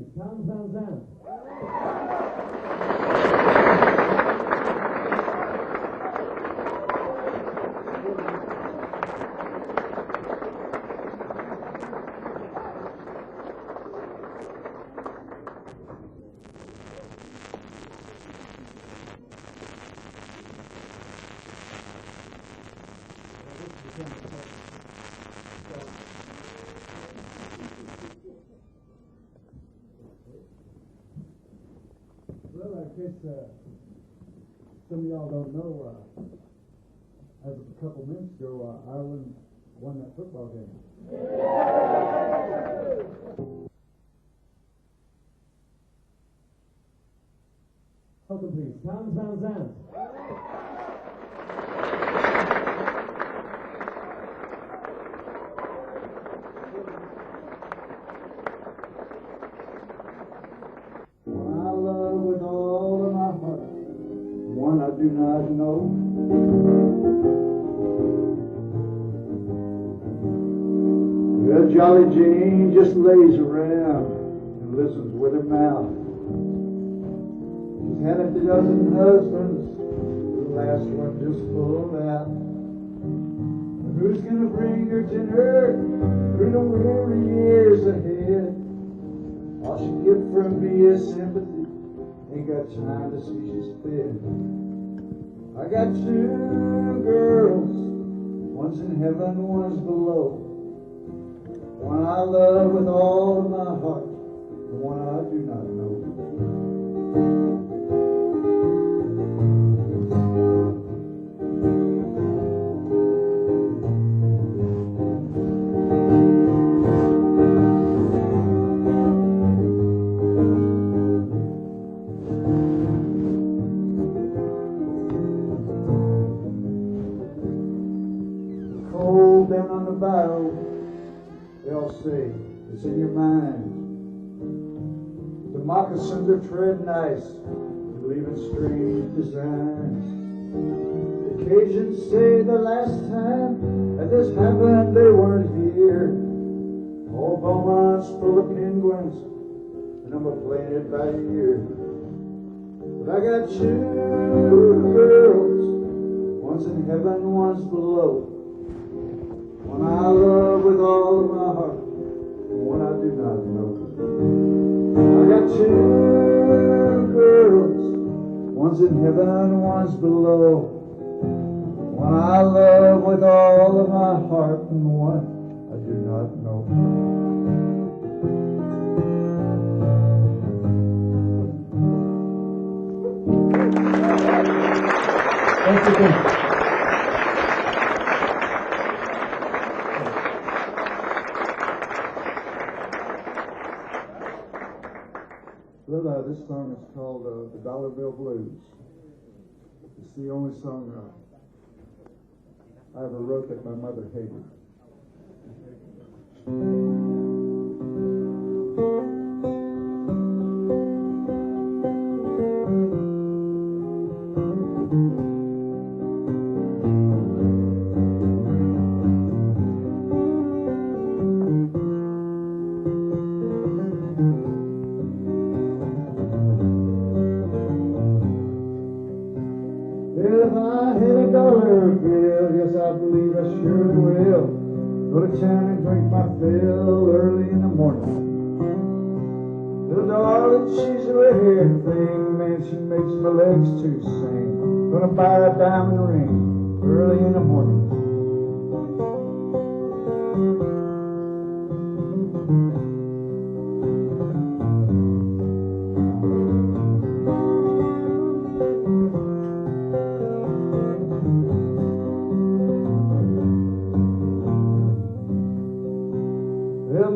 please. Sounds Zandt. Well, I guess some of y'all don't know, as of a couple minutes ago, Ireland won that football game. Talkin, please. Sounds Zandt. One I do not know. Well, Jolly Jane just lays around and listens with her mouth. She's had a dozen husbands, the last one just pulled out. And who's gonna bring her dinner through the weary years ahead? All she get from me is sympathy. Ain't got time to see she's fed. I got two girls, one's in heaven, one's below. One I love with all of my heart, and one I do not know. Down on the bow, they all say it's in your mind. The moccasins are treading ice, leaving strange designs. The Cajuns say the last time that this happened, they weren't here. All Beaumont's full of penguins, and I'm playing it by ear. But I got two girls, one's in heaven, one's below. One I love with all of my heart, and one I do not know. I got two girls, one's in heaven, one's below. One I love with all of my heart, and one I do not know. Thank you. Well, this song is called The Dollar Bill Blues. It's the only song I ever wrote that my mother hated. If I had a dollar bill, yes, I believe I surely will. Go to town and drink my fill early in the morning. Little darling, she's a red thing, man, she makes my legs to sing. Gonna buy a diamond ring early in the morning.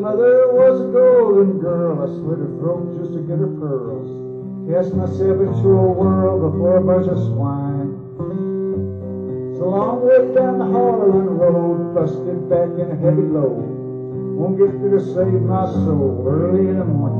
Mother was a golden girl, I slit her throat just to get her pearls. Cast myself into a world before a bunch of swine. So long way down the Harlan road, busted back in a heavy load. Won't get through to save my soul early in the morning.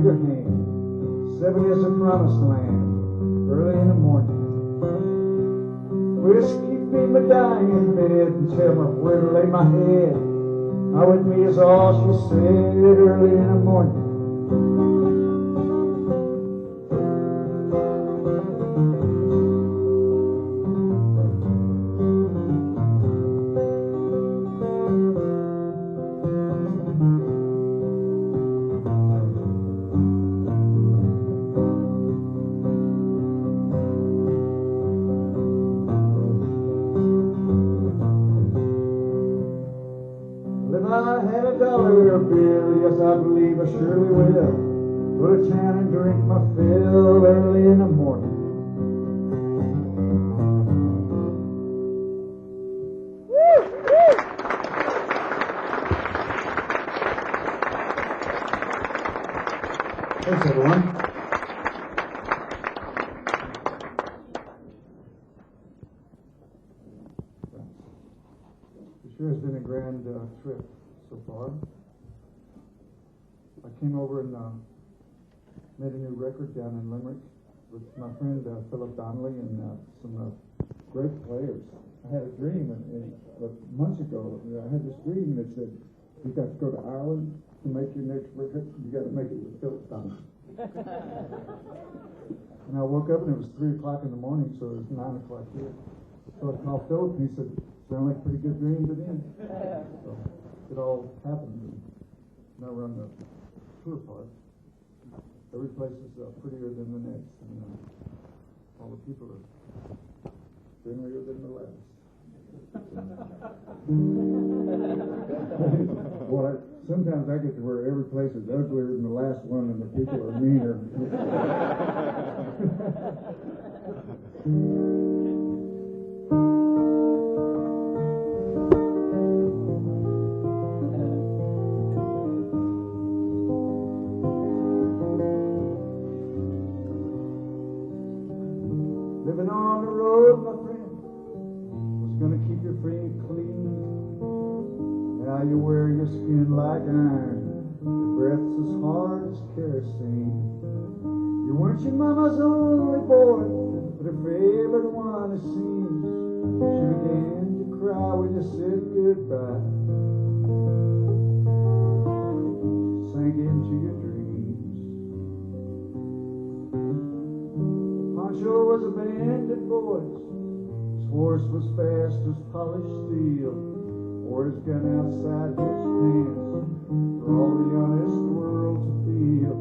your hand. 7 is the promised land, early in the morning. Whiskey be my dying bed and tell me where to lay my head. Now with me is all she said early in the morning. Yes, I believe I surely will. Go to town and drink my fill early in the morning. Thanks, everyone. It sure has been a grand trip so far. I came over and made a new record down in Limerick with my friend Philip Donnelly and some great players. I had a dream months ago. I had this dream that said, you got to go to Ireland to make your next record. You got to make it with Philip Donnelly. And I woke up and it was 3 o'clock in the morning, so it was 9 o'clock here. So I called Philip and he said, sound like a pretty good dream to me. So it all happened. And now we're on the tour part. Every place is prettier than the next, and all the people are friendlier than the last. Well, sometimes I get to where every place is uglier than the last one, and the people are meaner. Living on the road, my friend, was gonna keep your feet clean. Now you wear your skin like iron, your breath's as hard as kerosene. You weren't your mama's only boy, but her favorite one, it seems. She began to cry when you said goodbye. She sank into your dreams. Pancho was a bandit voice. His horse was fast as polished steel, or his gun outside his pants for all the honest world to feel.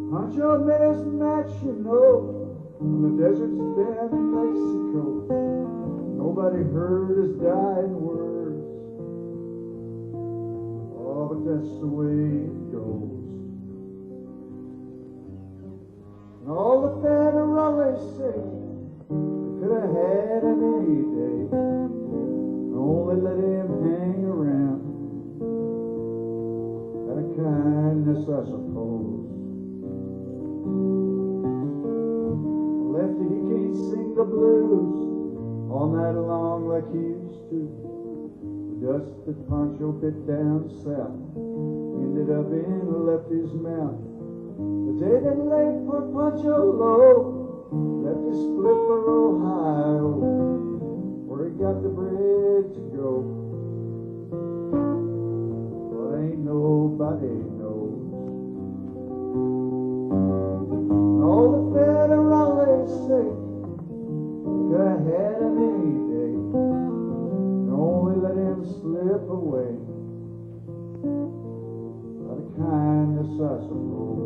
Pancho met his match, you know, on the deserts down in Mexico. Nobody heard his dying words. Oh, but that's the way it goes. And all the federal they say could have had him any day. Only let him hang around out of kindness, I suppose. Lefty, he can't sing the blues all night long like he used to. The dust that Pancho bit down south ended up in Lefty's mouth. The day that laid for Pancho low, Lefty split for Ohio, where he got the bread to go. But ain't nobody knows. All the federal they say could have had him any day, and only let him slip away out of kindness, I suppose.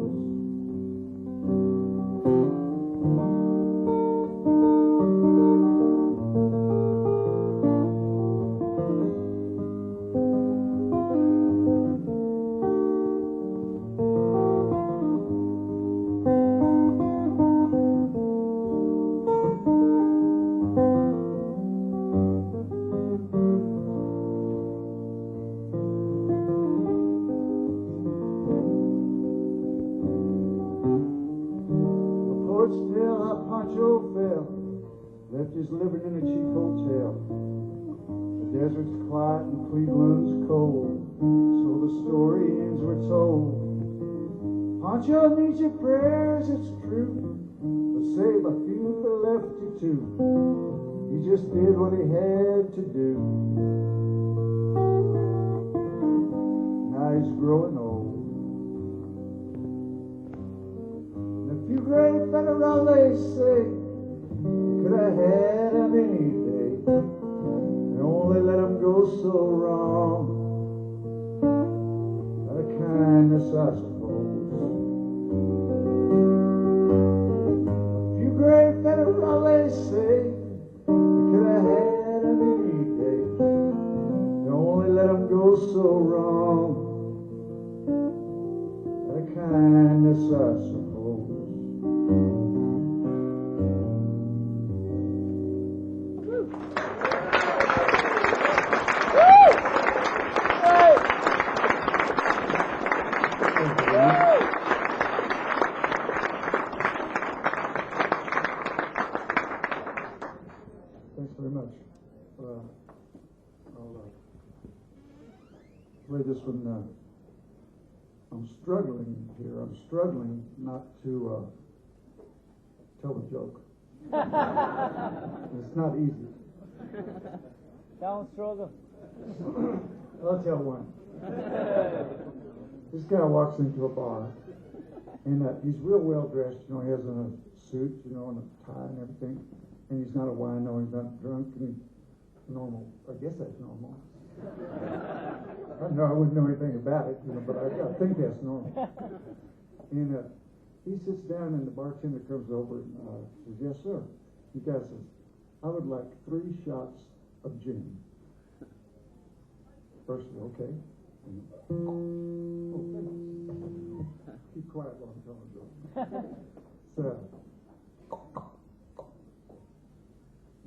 Lefty's living in a cheap hotel. The desert's quiet and Cleveland's cold, so the story ends were told. Pancho needs your prayers, it's true, but save a few for Lefty too. He just did what he had to do. Now he's growing old. And a few great federales say you could have had him any day, and only let him go so wrong. Out of kindness, I suppose. A few great federales say could have had him any day. Don't only let him go so wrong. Out of kindness, I suppose. Thanks very much. I'll play this one. I'm struggling here. I'm struggling not to tell a joke. It's not easy. Don't struggle. I'll tell one. This guy walks into a bar, and he's real well dressed. You know, he has on a suit, you know, and a tie and everything. And he's not a wino, he's not drunk, and normal. I guess that's normal. I know I wouldn't know anything about it, you know, but I think that's normal. And he sits down, and the bartender comes over and says, "Yes, sir." The guy says, "I would like 3 shots of gin." First, okay. Oh, keep quiet while I'm telling a joke. So,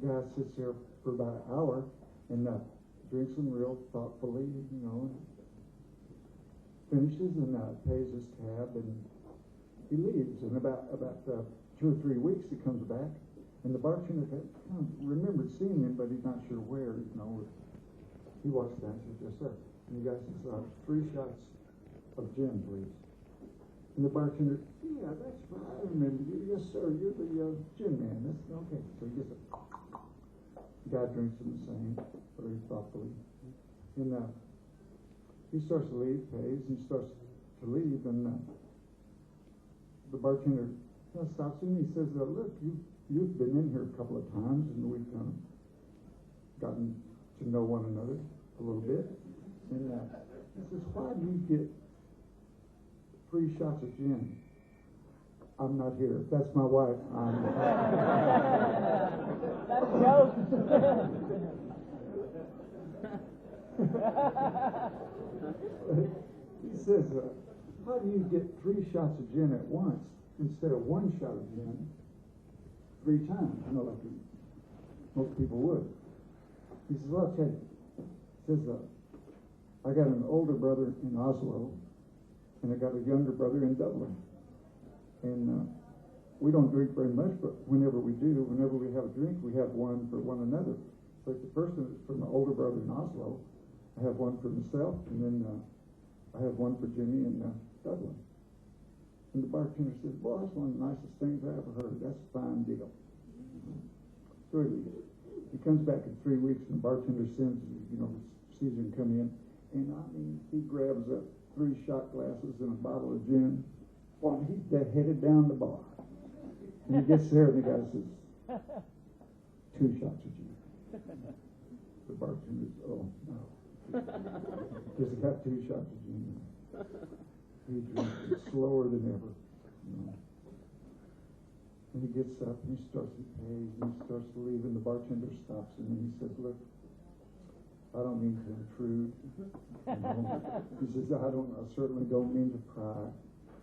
guy sits there for about an hour and drinks them real thoughtfully, you know, and finishes and pays his tab, and he leaves. And about 2 or 3 weeks, he comes back, and the bartender remembered seeing him, but he's not sure where, you know. He walks down and says, "Yes, sir." And the guy says, 3 shots of gin, please. And the bartender, "Yeah, that's right, I remember you. Yes, sir, you're the gin man. That's okay." So he gets a guy drinks them the same, very thoughtfully. And he starts to leave, pays, and he starts to leave, and the bartender stops him and he says, "Look, you've been in here a couple of times, and we've gotten to know one another a little bit." And he says, "Why do you get 3 shots of gin?" "I'm not here. That's my wife. That's a joke. He says, "How do you get 3 shots of gin at once instead of 1 shot of gin 3 times? You know, like most people would." He says, "Well, I'll tell you." He says, "I got an older brother in Oslo, and I got a younger brother in Dublin. And we don't drink very much, but whenever we do, whenever we have a drink, we have one for one another. Like the person from the older brother in Oslo, I have one for myself, and then I have one for Jimmy in Dublin." And the bartender says, "Well, that's one of the nicest things I ever heard. That's a fine deal." So he leaves. He comes back in 3 weeks, and the bartender sees him come in, and I mean, he grabs up 3 shot glasses and a bottle of gin. Well, he's headed down the bar. And he gets there, and the guy says, 2 shots of gin. The bartender says, "Oh, no." Just got 2 shots of gin. He drinks it slower than ever. You know. And he gets up, and he starts to pay, and he starts to leave, and the bartender stops him, and he says, "Look, I don't mean to intrude." You know? He says, I certainly don't mean to pry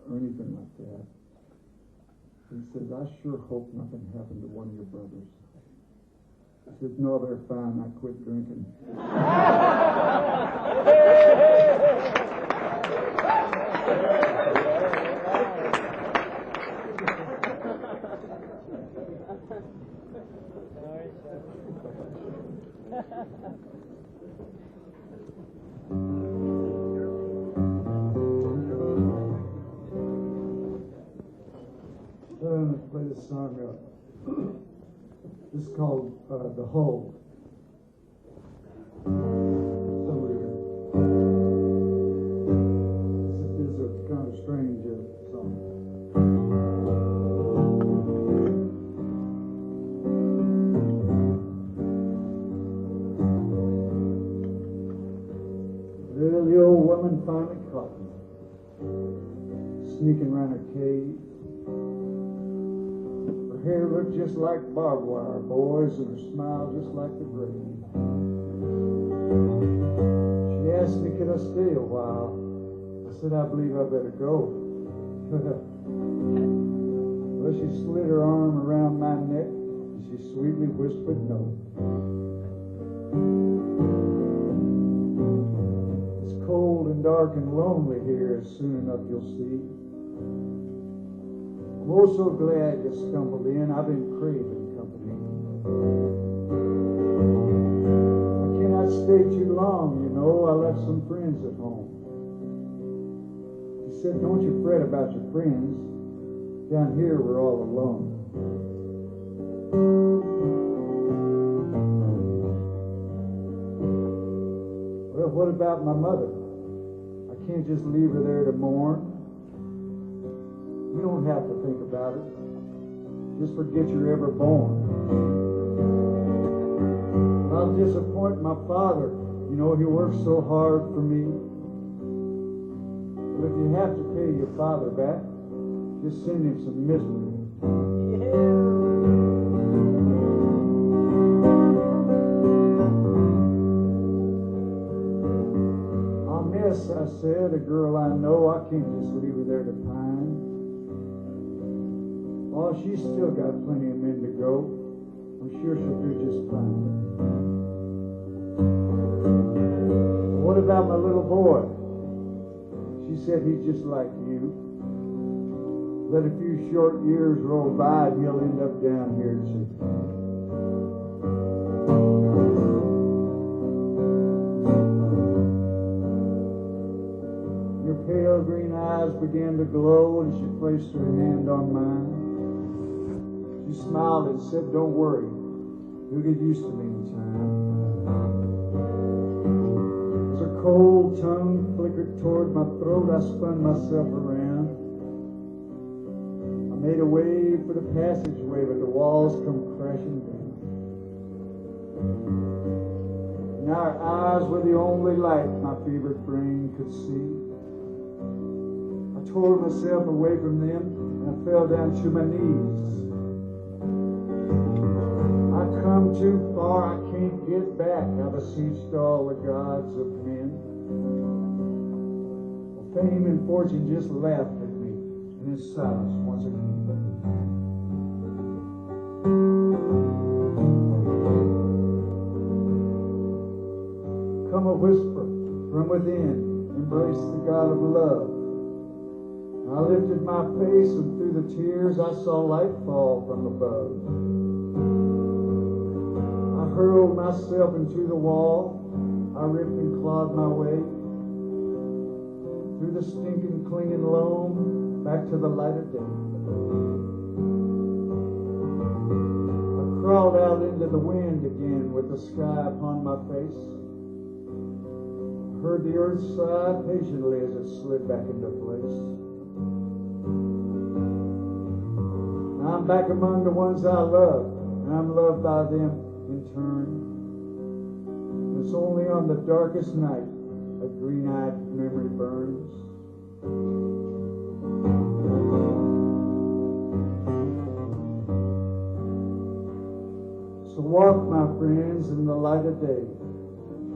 or anything like that." He says, "I sure hope nothing happened to one of your brothers." He says, "No, they're fine. I quit drinking." this song. This is called The Hole. Somebody here. This is a kind of strange song. Well, the old woman finally caught me, sneaking around her cave. Her hair looked just like barbed wire, boys, and her smile just like the grave. She asked me, could I stay a while? I said, I believe I better go. Well, she slid her arm around my neck, and she sweetly whispered no. It's cold and dark and lonely here, as soon enough you'll see. I'm oh so glad you stumbled in. I've been craving company. I cannot stay too long, you know. I left some friends at home. He said, don't you fret about your friends. Down here we're all alone. Well, what about my mother? I can't just leave her there to mourn. You don't have to think about it. Just forget you're ever born. I'll disappoint my father. You know, he works so hard for me. But if you have to pay your father back, just send him some misery. I'll miss, I said, a girl I know. I can't just leave her there to pine. Oh, she's still got plenty of men to go. I'm sure she'll do just fine. What about my little boy? She said he's just like you. Let a few short years roll by and he'll end up down here too. Your pale green eyes began to glow and she placed her hand on mine. She smiled and said, don't worry, you'll get used to me in time. As her cold tongue flickered toward my throat, I spun myself around. I made a way for the passageway, but the walls come crashing down. Now her eyes were the only light my fevered brain could see. I tore myself away from them and I fell down to my knees. I've come too far, I can't get back. I beseeched all the gods of men. Well, fame and fortune just laughed at me in his silence once again. Come a whisper from within, embrace the God of love. I lifted my face and through the tears I saw light fall from above. I hurled myself into the wall. I ripped and clawed my way through the stinking, clinging loam back to the light of day. I crawled out into the wind again with the sky upon my face. I heard the earth sigh patiently as it slid back into place. Now I'm back among the ones I love, and I'm loved by them in turn. It's only on the darkest night a green-eyed memory burns. So walk, my friends, in the light of day.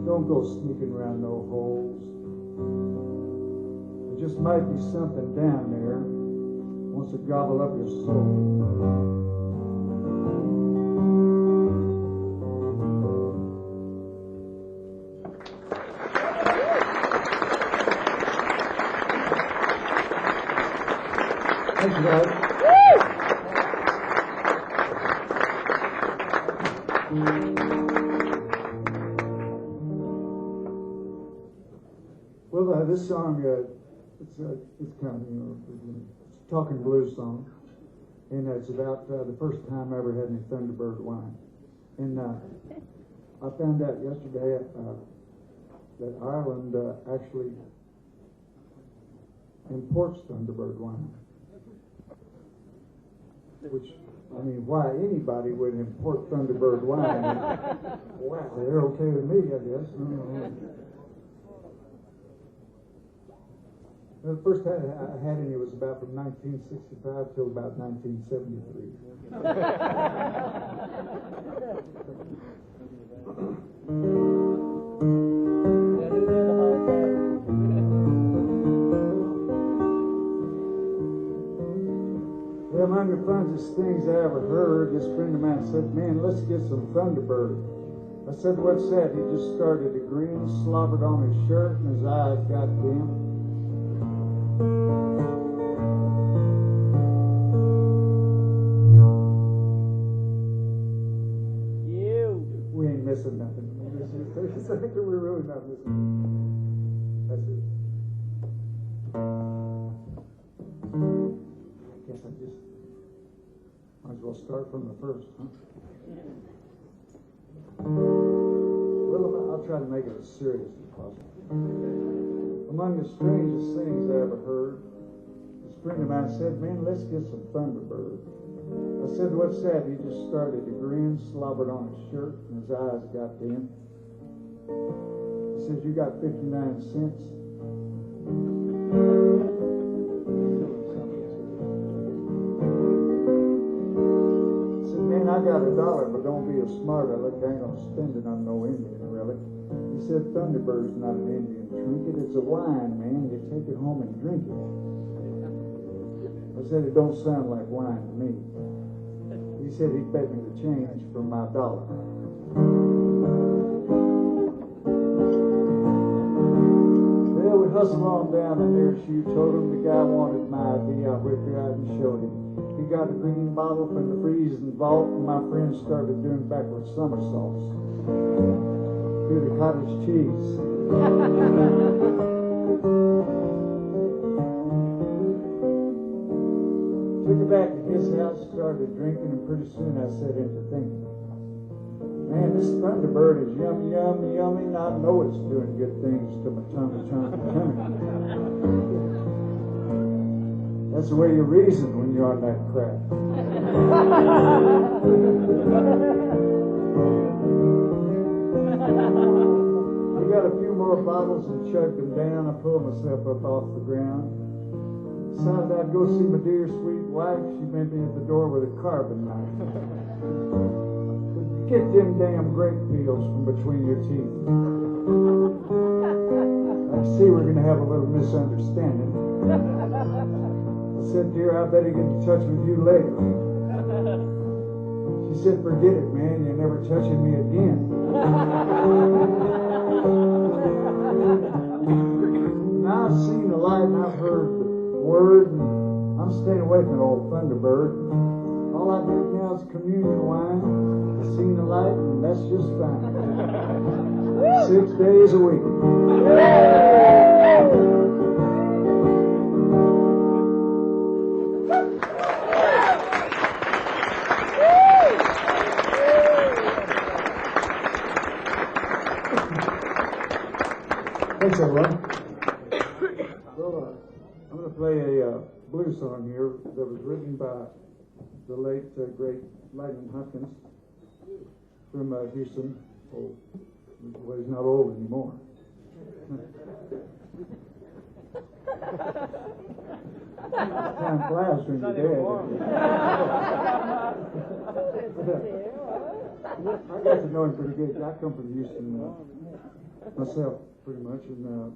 Don't go sneaking around no holes. There just might be something down there wants to gobble up your soul. Thank you, guys. Well, this song, it's kind of, it's a talking blues song. And it's about the first time I ever had any Thunderbird wine. And I found out yesterday that Ireland actually imports Thunderbird wine. Which, I mean, why anybody would import Thunderbird wine? Wow, they're okay with me, I guess. The first time I had any was about from 1965 till about 1973. Well, among the funniest things I ever heard, this friend of mine said, "Man, let's get some Thunderbird." I said, "What's that?" He just started to grin, slobbered on his shirt, and his eyes got dim. We ain't missing nothing. 30 seconds, we're really not missing. That's it. I guess I just might as well start from the first, huh? Well, I'll try to make it as serious as possible. Among the strangest things I ever heard, this friend of mine said, "Man, let's get some Thunderbird." I said, "What's that?" He just started to grin, slobbered on his shirt, and his eyes got dim. He says, "You got 59 cents?" I said, "Man, I got $1, but don't be a smart aleck. I ain't gonna spend it on no Indian relic." He said, "Thunderbird's not an Indian trinket. It's a wine, man. You take it home and drink it." I said, "It don't sound like wine to me." He said he'd bet me the change for my $1. Well, we hustled on down the nearest shoe. Told him the guy wanted my ID. I whipped it out and showed him. He got a green bottle from the freezing vault, and my friend started doing backward somersaults through the cottage cheese. Took it back to his house, started drinking, and pretty soon I set into thinking, "Man, this Thunderbird is yummy, yummy, yummy, and I know it's doing good things to my tummy. That's the way you reason when you're on that crap. I got a few more bottles and chugged them down. I pulled myself up off the ground. Decided I'd go see my dear sweet wife. She met me at the door with a carving knife. Get them damn grape peels from between your teeth. I see we're going to have a little misunderstanding. I said, "Dear, I better get in touch with you later." She said, "Forget it, man. You're never touching me again." Now I've seen the light and I've heard the word, and I'm staying away from old Thunderbird. All I drink now is communion wine. I've seen the light, and that's just fine. 6 days a week. Thanks, everyone. Well, I'm going to play a blues song here that was written by the late, great Lightning Hopkins from Houston. Oh, well, he's not old anymore. Time flies when you're dead. I got to know him pretty good. I come from Houston myself, pretty much, and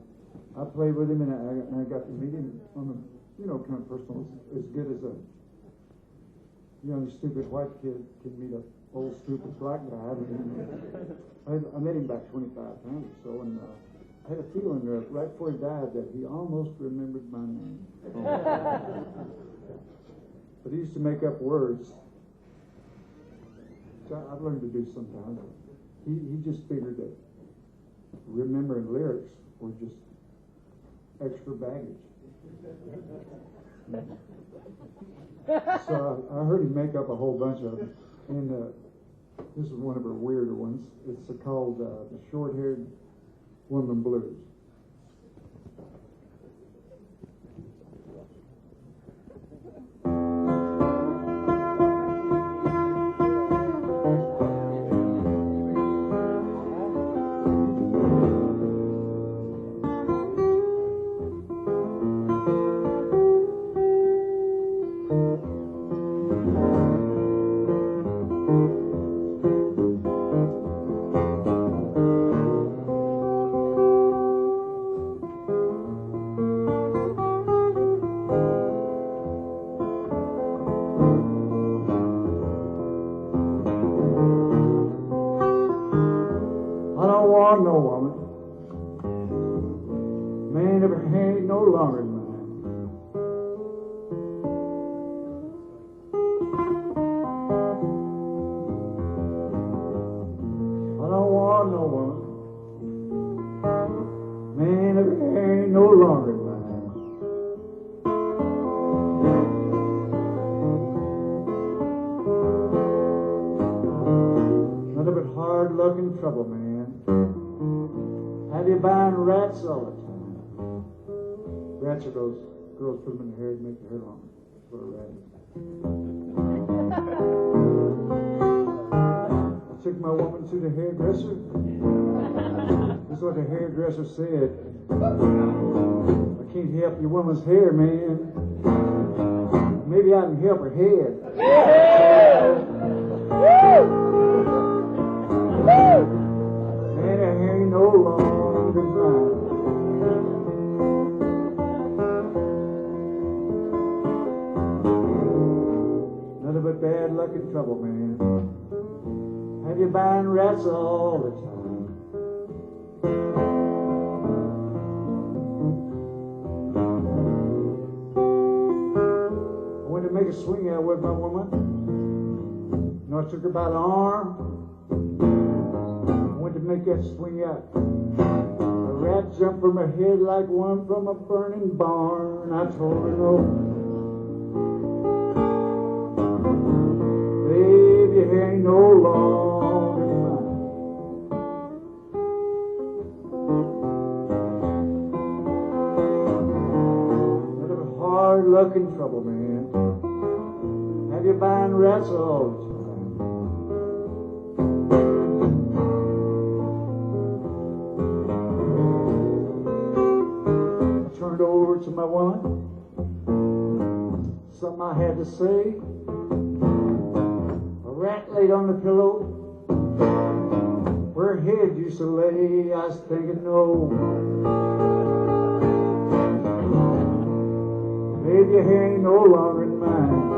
I played with him, and I got to meet him on a, kind of personal, as good as a young, stupid white kid can meet a old, stupid black guy. I met him back 25 times or so, and I had a feeling right before he died that he almost remembered my name. But he used to make up words, which I've learned to do sometimes. He just figured that remembering lyrics were just extra baggage. So I heard him make up a whole bunch of them. And this is one of her weirder ones. It's called The Short-Haired Woman Blues. No woman, man ever ain't no longer than mine. I don't want no woman, man ever ain't no longer than mine. Nothing but hard luck and trouble, man. Have you buying rats all the time? Rats are those girls put them in the hair to make the hair longer. That's what a rat is. I took my woman to the hairdresser. This is what the hairdresser said. I can't help your woman's hair, man. Maybe I can help her head. Man, her hair ain't no longer. Nothing but bad luck and trouble, man. Have you buying rats all the time? I went to make a swing out with my woman. You know, I took her by the arm. I went to make that swing out. A rat jumped from her head like one from a burning barn. I told her no. Baby, your hair ain't no longer mine. Nothing but hard luck and trouble, man. Have you buying rats all the time? Over to my woman, something I had to say. A rat laid on the pillow where her head used to lay. I was thinking, no, baby, your hair ain't no longer than mine.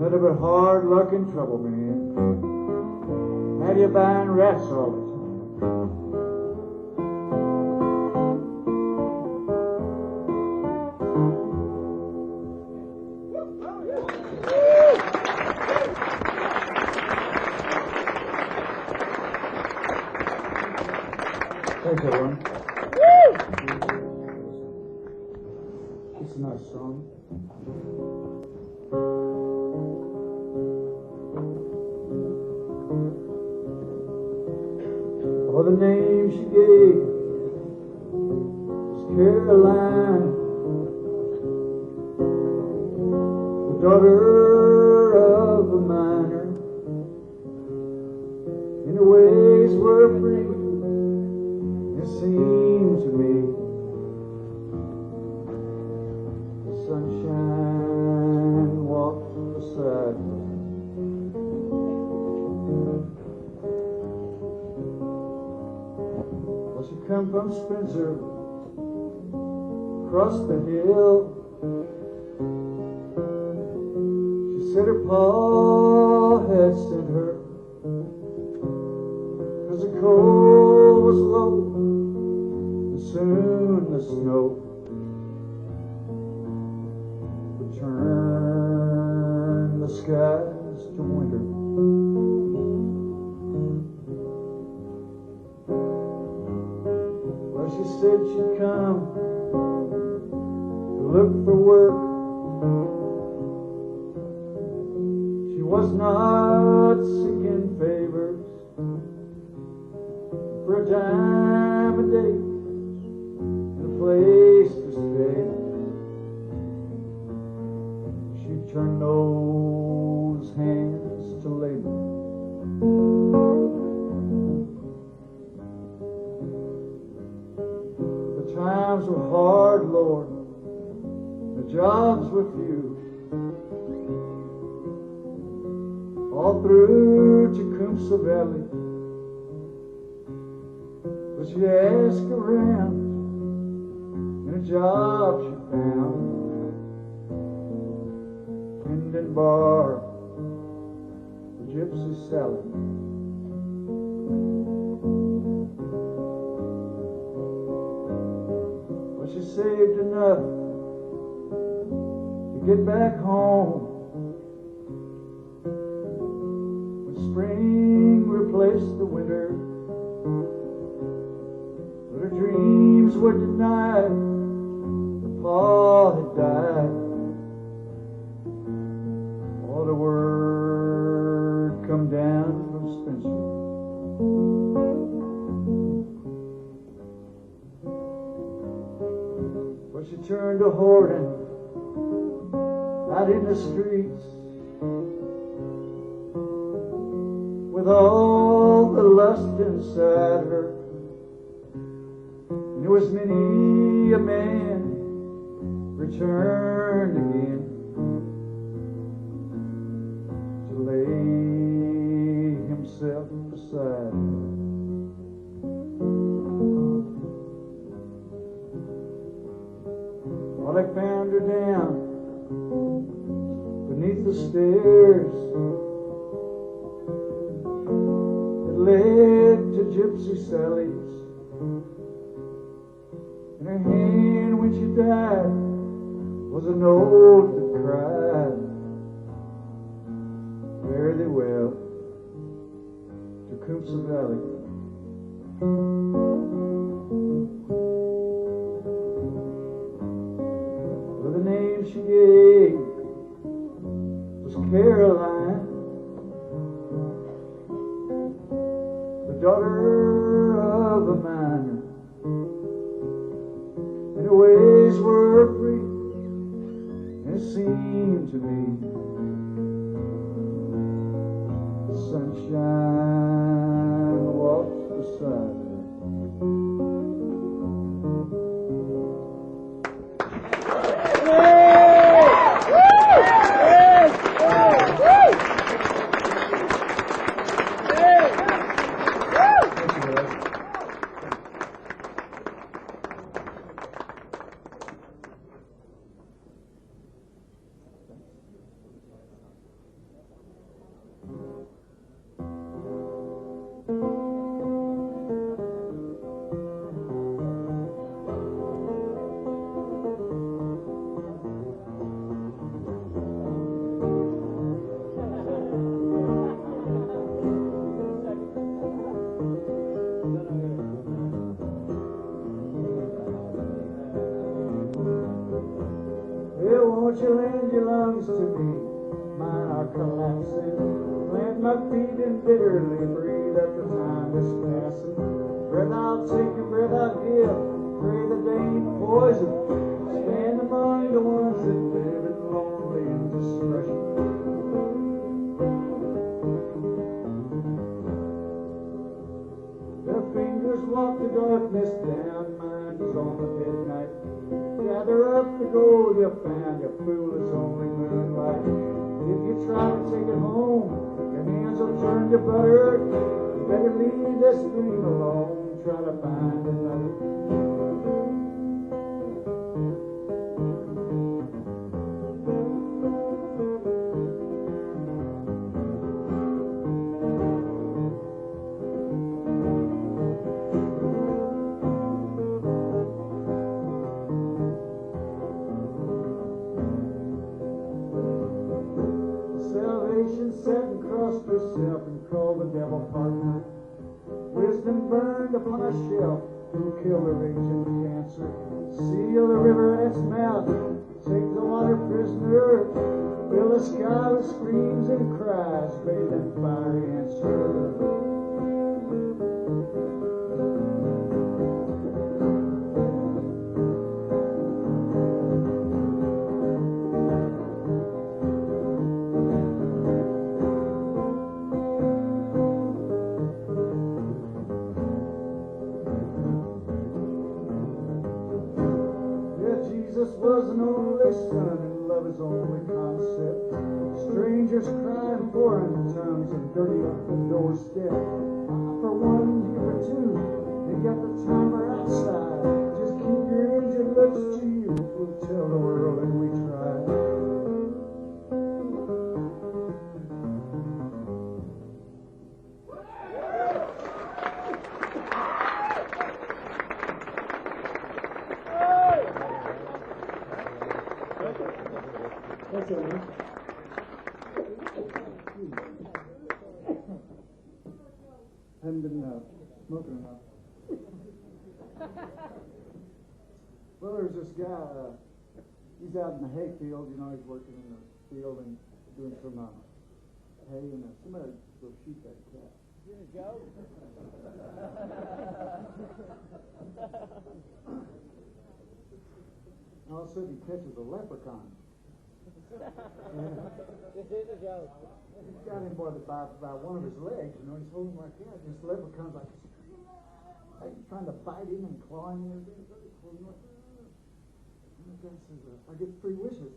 Nothing but hard luck and trouble, man. Have you buying rats all the time? Thanks, everyone. It's a nice song. Oh, the name she gave was Caroline, the daughter of a miner. And her ways were free, it seemed to me. The sunshine walked beside me. She come from Spencer, across the hill. She said her pa had sent her, 'cause the cold was low, and soon the snow would turn the skies to winter. said she'd come to look for work. She was not seeking favors for a time a day and a place to stay. She'd turn those hands to labor. The times were hard, Lord, the jobs were few. All through Tecumseh Valley, but she asked around, and a job she found, tending bar for Gypsy Sally. But she saved enough to get back home. Spring replaced the winter, but her dreams were denied. Her pa had died. All the word come down from Spencer. But she turned to hoarding out in the streets, with all the lust inside her. And there was many a man returned again to lay himself beside her. Well, they found her down beneath the stairs led to Gypsy Sally's. In her hand when she died was a note that cried, fare thee well, Tecumseh Valley. Well, the name she gave was Caroline, daughter of a miner, and her ways were free, and it seemed to me the sunshine walks beside her. Won't you lend your lungs to me? Mine are collapsing. Plant my feet and bitterly breathe at the time is passing. Breath I'll take and breath I'll give. Pray that they ain't poison. Stand among the ones that live in lonely indiscretion. Their fingers walk the darkness down. Mine is on the midnight. Gather up the gold you found, you fool, it's only moonlight. If you try to take it home, your hands will turn to butter. You better leave this dream alone, try to find another. Sat and crossed herself and called the devil partner. Wisdom burned upon a shelf, who killed the raging cancer. Seal the river at its mouth, take the water prisoner, fill the sky with screams and cries, bathe that fiery answer. Jesus was an only son, and love is only concept. Strangers crying foreign tongues and dirty up the doorstep. For one, here for two, they got the timer outside. Just keep your engine lips to you, we'll tell the world that we tried. That's all right. Haven't been smoking enough. Well, there's this guy, he's out in the hay field, you know, he's working in the field and doing some hay, and somebody go shoot that cat. Is it a joke? And all of a sudden he catches a leprechaun. This is a joke. He's got him by one of his legs, you know, he's holding like that. And this leprechaun's like trying to bite him and claw him and everything. And the guy says, I get 3 wishes.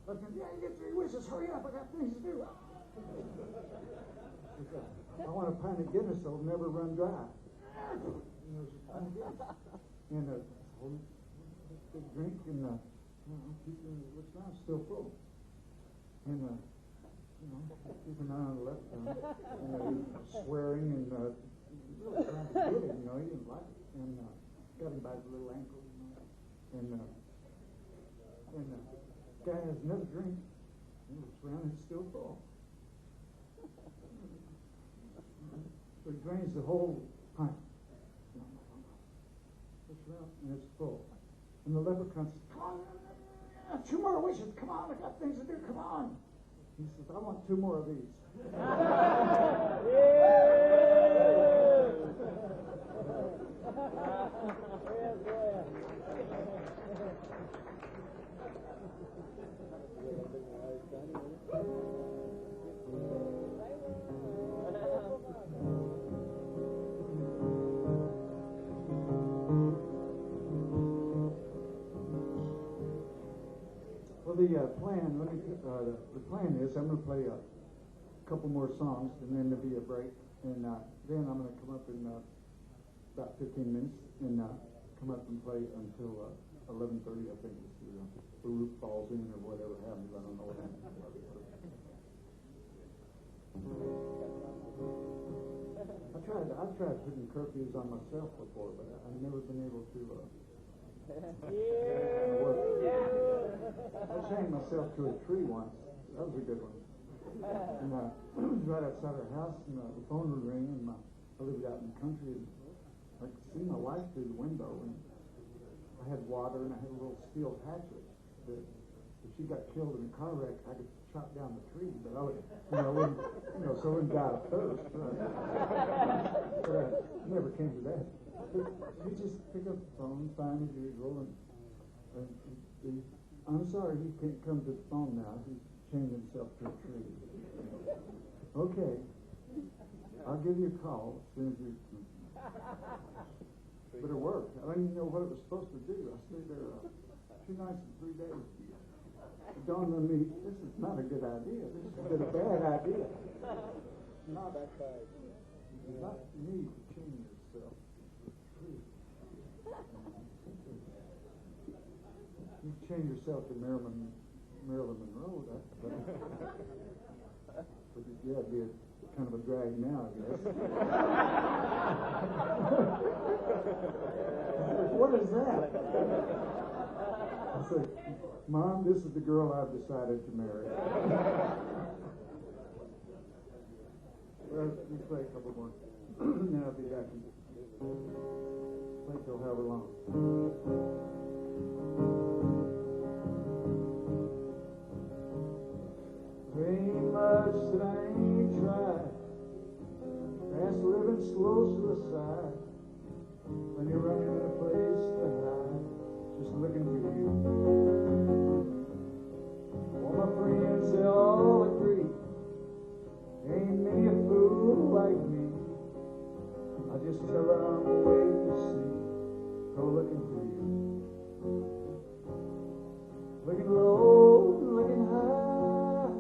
Yeah, you get 3 wishes. Hurry up, I got things to do. I want a pint of Guinness that'll never run dry. And there's a pint of Guinness. And a big drink, and looks now it's still full. And you know, keep an eye on the left hand. He's swearing and really trying to get him, you know, he didn't like it. And got him by his little ankle, you know. And the guy has another drink, and looks around and it's still full. So he drains the whole pint. Looks around and it's full. And the leprechaun says, come on, 2 more wishes, come on, I got things to do, come on. He says, I want 2 more of these. Well, the plan is I'm going to play a couple more songs, and then there'll be a break, and then I'm going to come up in about 15 minutes and come up and play until 11:30, I think. The roof falls in or whatever happens. I don't know what happens. I've tried putting curfews on myself before, but I've never been able to. I chained myself to a tree once. That was a good one. And right outside our house, and the phone would ring, and I lived out in the country, and I could see my wife through the window, and I had water, and I had a little steel hatchet that if she got killed in a car wreck, I could chop down the tree, but I would, so I wouldn't die of thirst. But it never came to that. He just picked up the phone, fine as usual, and I'm sorry he can't come to the phone now. He's chained himself to a tree. Okay, I'll give you a call as soon as you. But it worked. I didn't even know what it was supposed to do. I stayed there 2 nights and 3 days. It dawned on me, this is not a good idea. This has been a bad idea. Not that bad. You not need to chain yourself. You chain yourself to Marilyn Monroe, but yeah, it'd be kind of a drag now, I guess. What is that? I said, Mom, this is the girl I've decided to marry. Well, we play a couple more, and then I'll be back. Play till however long. There ain't much that I ain't tried. Fast living, slow suicide. When you're running in a place to hide, just looking for you. All my friends, they all agree. Ain't many a fool like me. I just tell her I'm waiting to see. Go looking for you. Looking low, looking high.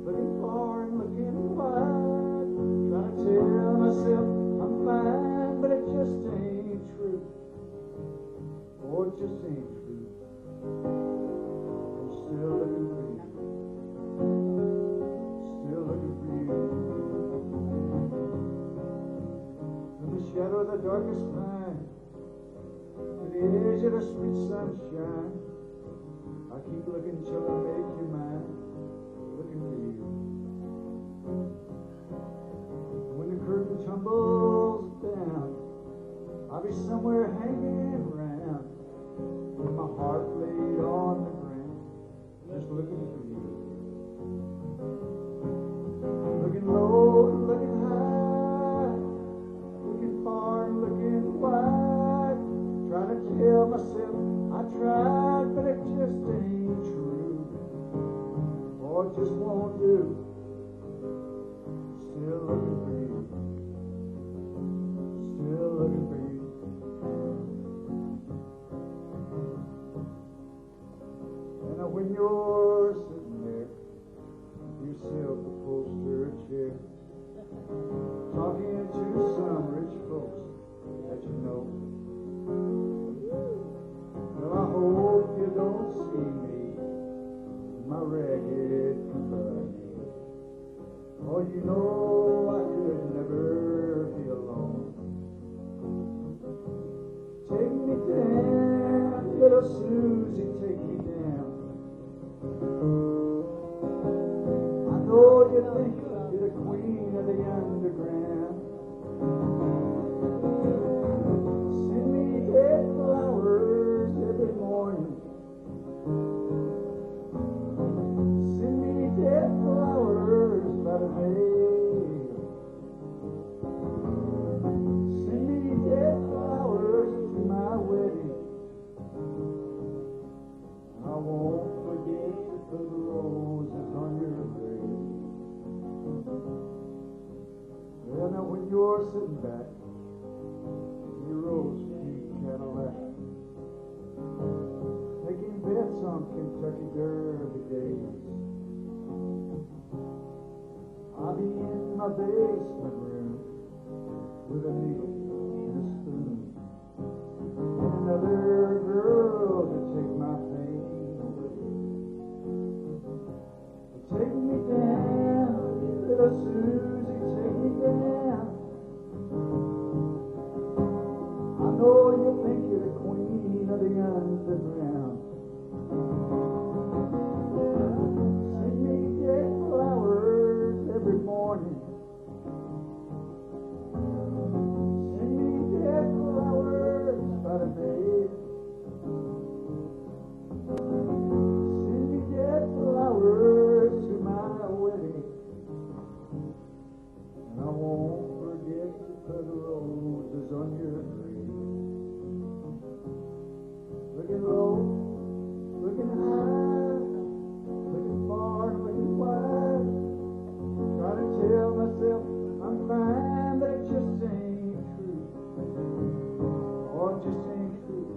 Looking far and looking wide. Trying to tell myself I'm fine, but it just ain't true. Oh, it just ain't true. I'm still looking for you. Still looking for you. In the shadow of the darkest pine, to the edge of the sweet sunshine, I keep looking till I make you mine. Looking for you. When the curtain tumbles down, I'll be somewhere hanging around with my heart laid on the ground, just looking for you. Looking low, looking high, looking far and looking wide, trying to tell myself I tried, but it just ain't true. Oh, it just won't do. Still looking for you. Still looking for you. And when you're sitting there, yourself upholstered chair, talking to some rich folks that you know. Well, I hope you don't see me, my ragged company. Oh, you know I could never be alone. Take me down, little Susie, take me down. I know you think you're the queen of the underground. Send me dead flowers every morning. Send me dead flowers by the mail. Send me dead flowers to my wedding. I won't forget to put roses on your grave. Well, now when you're sitting back in your rose-pink Cadillac, taking bets on Kentucky Derby days, I'll be in my basement room with a needle and a spoon, and another girl to take my pain away. Take me down, little Susie, take me down. I know you think you're the queen of the underground. Send me dead flowers every morning. Send me dead flowers by the mail. Send me dead flowers to my wedding. And I won't forget to put roses on your grave. Looking low, looking high, looking far, looking wide, trying to tell myself I'm fine, but it just ain't true. Oh, it just ain't true.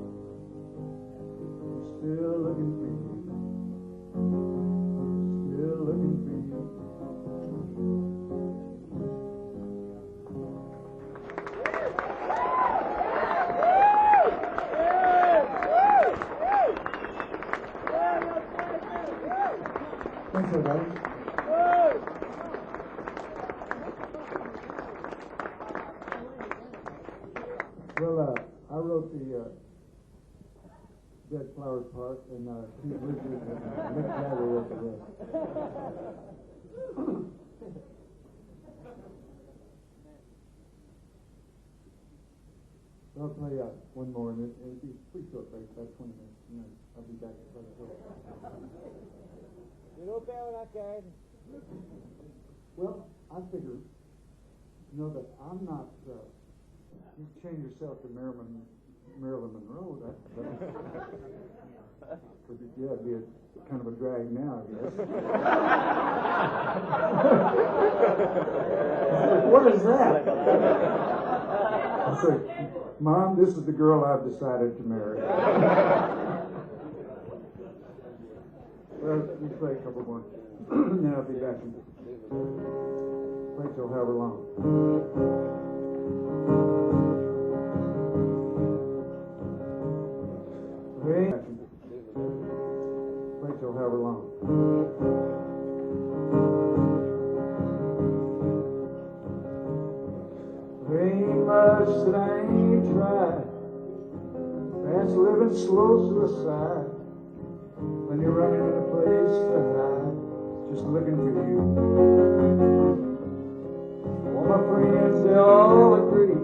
I'm still looking for you. Still looking for you. Thanks, everybody. Well, I wrote the Dead Flowers part, and Keith Richards and Mick Jagger wrote the rest. I'll play one more, and it'll be pretty short, like about 20 minutes, and then I'll be back at the door. You don't bear with that guard. Well, I figure, you know, that I'm not, you change yourself to Marilyn Monroe, that could be, yeah, it'd be a kind of a drag now, I guess. What is that? I say, Mom, this is the girl I've decided to marry. Well, let's play a couple more. Then I'll be back and play till however long. Play till however long. There ain't much that I ain't tried. Fast living, slow suicide. When you're running in a place to hide, just looking for you. All my friends, they all agree.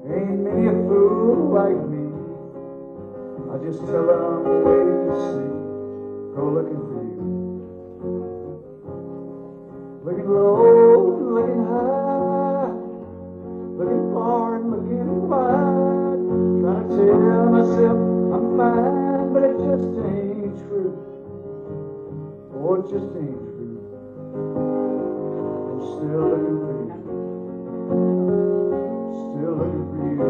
Ain't many a fool like me. I just tell them, wait to see. Go looking for you. Looking low, looking high. Looking far and looking wide. Trying to tell myself I'm fine, but it just ain't true. Oh, it just ain't true. I'm still looking for you. Still looking for you.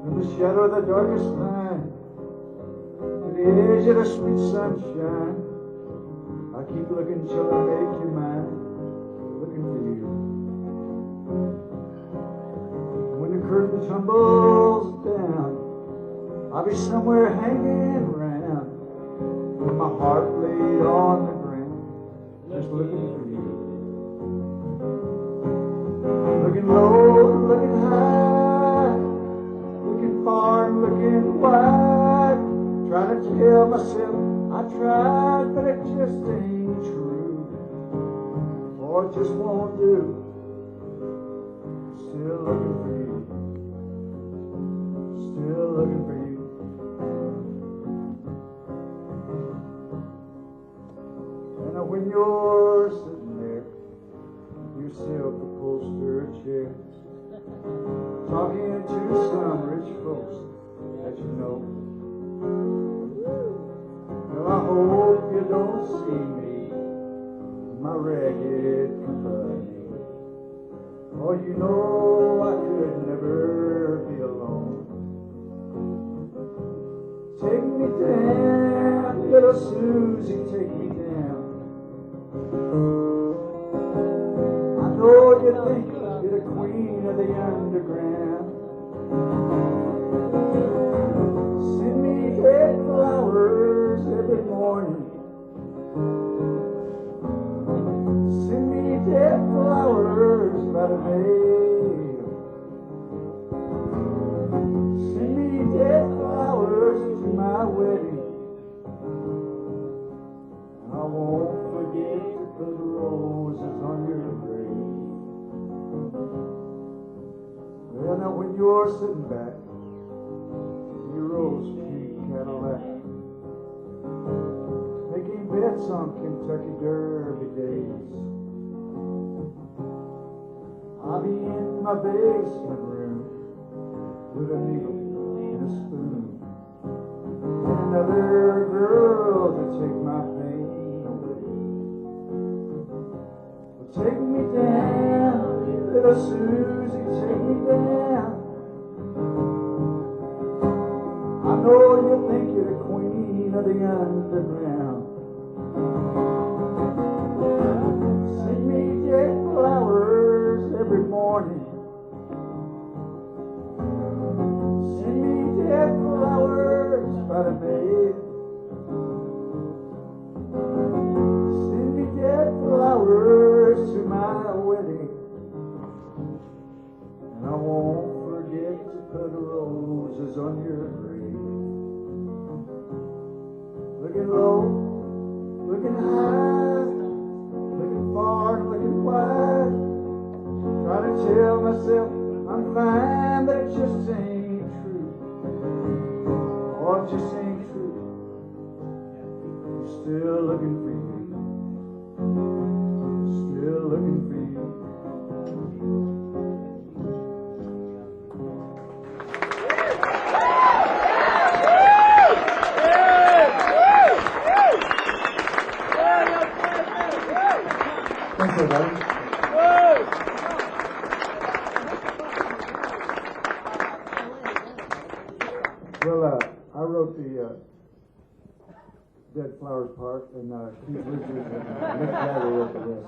In the shadow of the darkest night, to the edge of the sweet sunshine, I keep looking till I make you mine. Looking for you. When the curtain tumbles down, I'll be somewhere hanging around with my heart laid on the ground, just looking for you. Looking low, looking high, looking far and looking wide, trying to tell myself I tried, but it just ain't true. Or it just won't do. Still looking for you. Still looking for you. And when you're sitting there, your self-upholstered chair, talking to some rich folks that you know. Well, I hope you don't see me, my ragged company. Oh, you know I could never be alone. Take me down, little Susie, take me down. I know you think you're the queen of the underground. Send me dead flowers every morning. Send me dead flowers by the mail. Send me dead flowers to my wedding. I won't forget to put roses on your grave. Well, now when you're sitting back in your rose pink Cadillac, making bets on Kentucky Derby days, I'll be in my basement room with a needle and a spoon, and another girl to take my pain away. Well, take me down, little Susie, take me down. I know you think you're the queen of the underground. Send me dead flowers every morning. Send me dead flowers by the mail. Send me dead flowers to my wedding. And I won't forget to put roses on your grave. Looking low, looking high, looking far, looking wide, trying to tell myself I'm fine, but it just ain't true. Oh, it just ain't true. You're still looking for you. Still looking for you. Thanks, everybody. Well, I wrote the Dead Flowers part, and Keith Richards and Mick Jagger wrote the rest.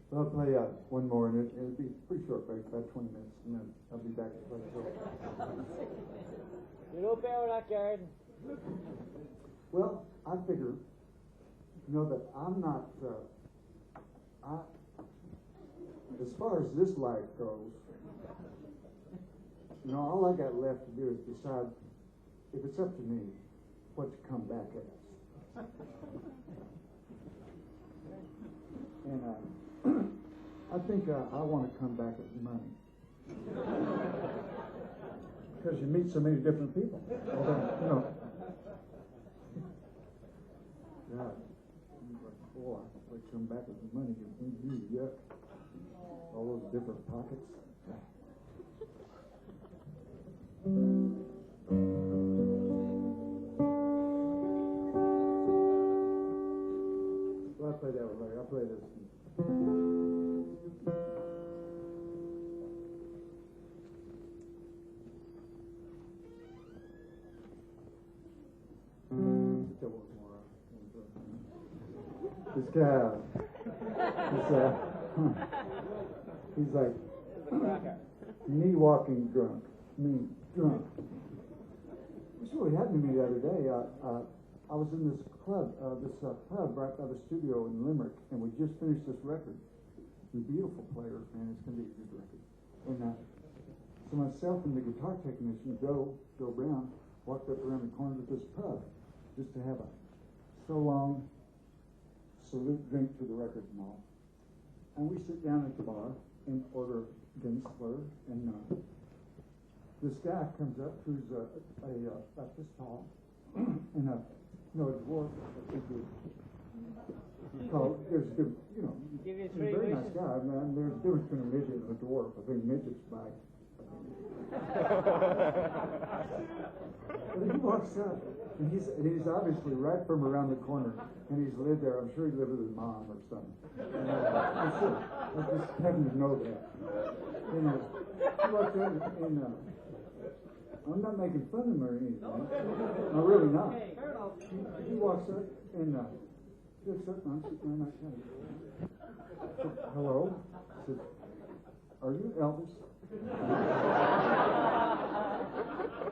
So I'll play one more, and it'll be a pretty short break, about 20 minutes, and then I'll be back to play the show. You're up there with that garden. Well, I figure, that I'm not, as far as this life goes, all I got left to do is decide, if it's up to me, what to come back as. And I think I want to come back as money. Because you meet so many different people. God. Boy, if I come back with the money, yuck. All those different pockets. Well, I'll play that one later. I'll play this one. This guy, he's like me walking drunk, drunk. This really happened to me the other day. I was in this pub right by the studio in Limerick, and we just finished this record. The beautiful players, man, it's going to be a good record. And so myself and the guitar technician, Joe Brown, walked up around the corner to this pub just to have a so long salute drink to the record and all. And we sit down at the bar and order Gensler, and this guy comes up who's about this tall, and a dwarf. I think there's a he's a very nice guy. Man, there's a difference between a midget and a dwarf. I think midget's bite. But he walks up, and he's obviously right from around the corner, and he's lived there. I'm sure he lived with his mom or something. And, I just happen to know that. He walks in, and I'm not making fun of him or anything. No, really not. He walks up and looks up, and I'm sitting there, and I said, hello? I said, are you Elvis?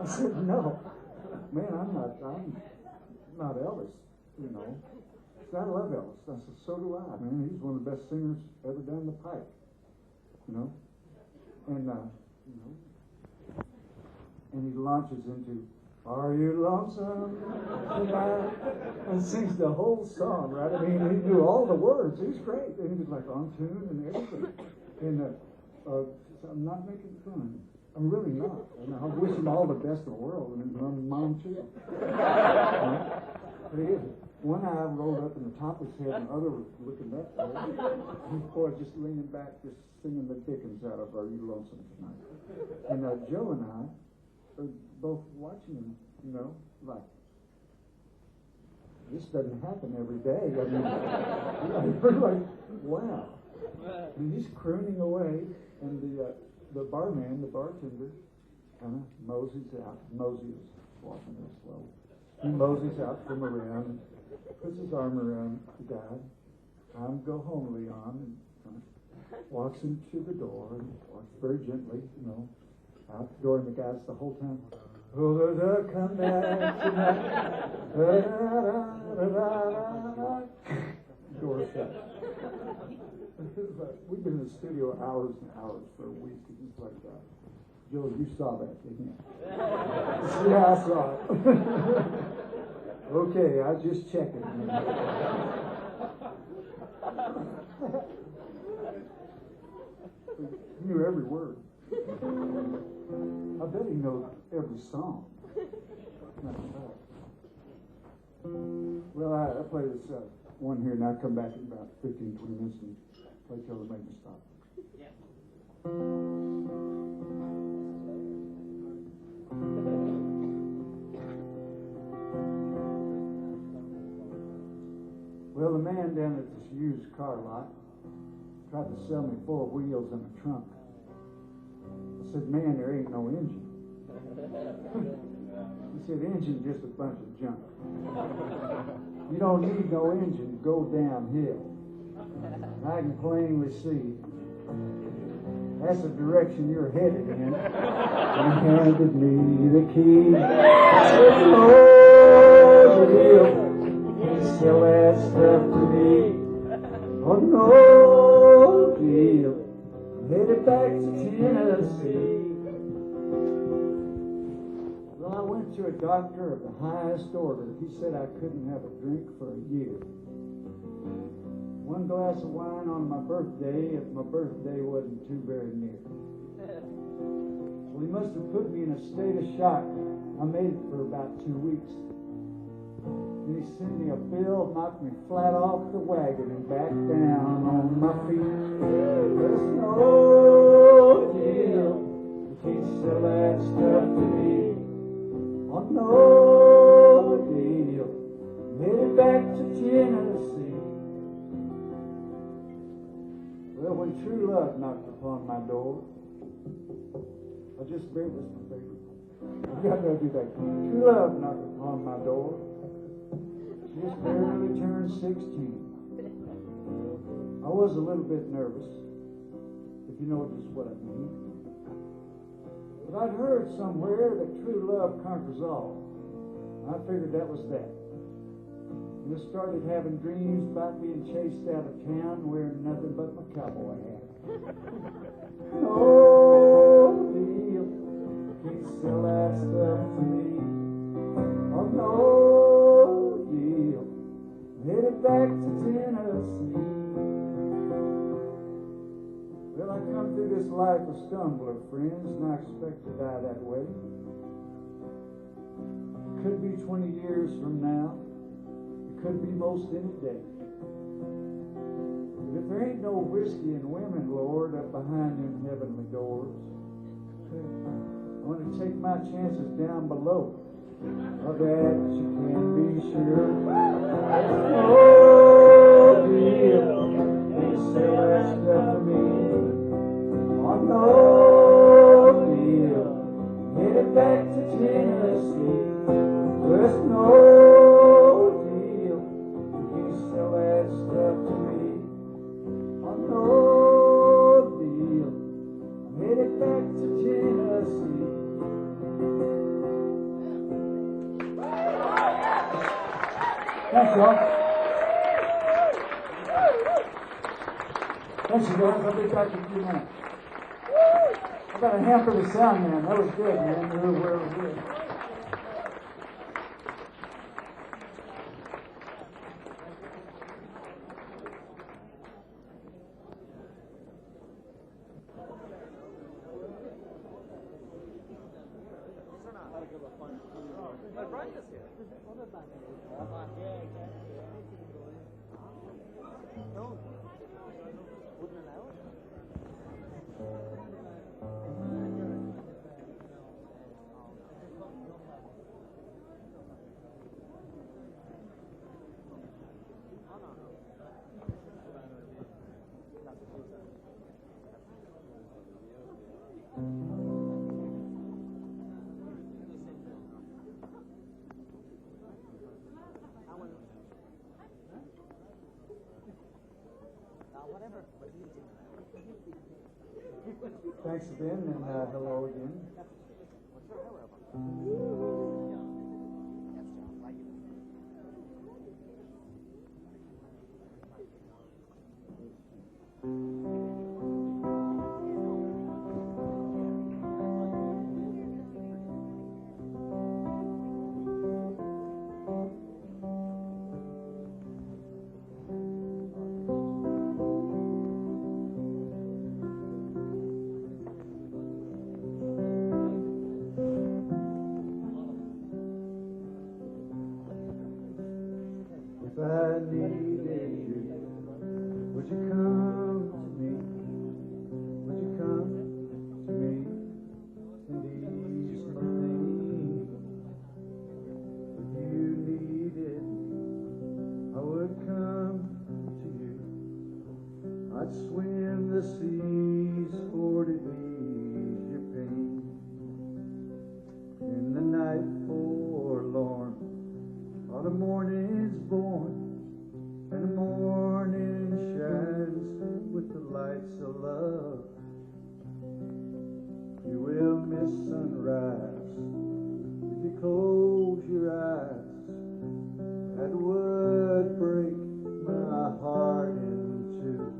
I said, no. Man, I'm not Elvis, So I love Elvis. I said, so do I, man. He's one of the best singers ever down the pipe, And, and he launches into, are you lonesome tonight? And sings the whole song, right? I mean, he knew all the words. He's great. And he was like on tune and everything. And so I'm not making fun. I'm really not. And I wish him all the best in the world, and his mom too. But he isn't. One eye rolled up in the top of his head, and the other was looking that way. His boy just leaning back, just singing the dickens out of "Are You Lonesome Tonight?" And Joe and I are both watching him, like this doesn't happen every day. I mean, we're like, wow. And he's crooning away, and the barman, the bartender, kind of moseys out. Mosey is walking real slow. He moseys out from around, puts his arm around the guy. Time to go home, Leon, and walks into the door and walks very gently, out the door, and the guy's the whole time, oh, come back tonight. Door shut. We've been in the studio hours and hours for a week, and it's like, Joe, you saw that, didn't you? Yeah, I saw it. Okay, I was just checking. He knew every word. I bet he knows every song. Well, I play this one here, and I'll come back in about 15, 20 minutes and play till they make me stop. Yeah. Well, the man down at this used car lot tried to sell me 4 wheels and a trunk. I said, man, there ain't no engine. He said, engine just a bunch of junk. You don't need no engine to go downhill. I can plainly see that's the direction you're headed in. He handed me the key. I said, oh, deal. Sell that stuff to me. Oh, no deal. I'm headed back to Tennessee. Well, I went to a doctor of the highest order. He said I couldn't have a drink for a year. 1 glass of wine on my birthday if my birthday wasn't too very near. Well, he must have put me in a state of shock. I made it for about 2 weeks. Then he sent me a bill, knocked me flat off the wagon and back down on my feet. There's no deal. You can't sell that stuff to me. Oh, no deal. I'm headed back to Tennessee. Well, when true love knocked upon my door, I just bear this my favorite. I've got to do that. True love knocked upon my door. Just barely turned 16. I was a little bit nervous, if you know just what I mean. But I'd heard somewhere that true love conquers all. I figured that was that. And I started having dreams about being chased out of town wearing nothing but my cowboy hat. No deal, can't sell that stuff to me. Oh no deal, headed back to Tennessee. Well, I come through this life a stumbler, friends, and I expect to die that way. It could be 20 years from now. It could be most any day. But if there ain't no whiskey and women, Lord, up behind them heavenly doors, I want to take my chances down below. Of that you can be sure. Oh, deal, they sell that stuff to me. Oh, no deal, headed back to Tennessee. There's no deal, you can't sell that stuff to me. Oh, no deal, I'm headed back to Tennessee. Thanks, y'all. Thanks, you guys. I'll be back in a few minutes. I got a hamper to sound, man. That was good, man. We're good. Thanks, Ben, and hello again. night forlorn. Oh, the morning's born, and the morning shines with the lights of love. You will miss sunrise if you close your eyes. That would break my heart in two.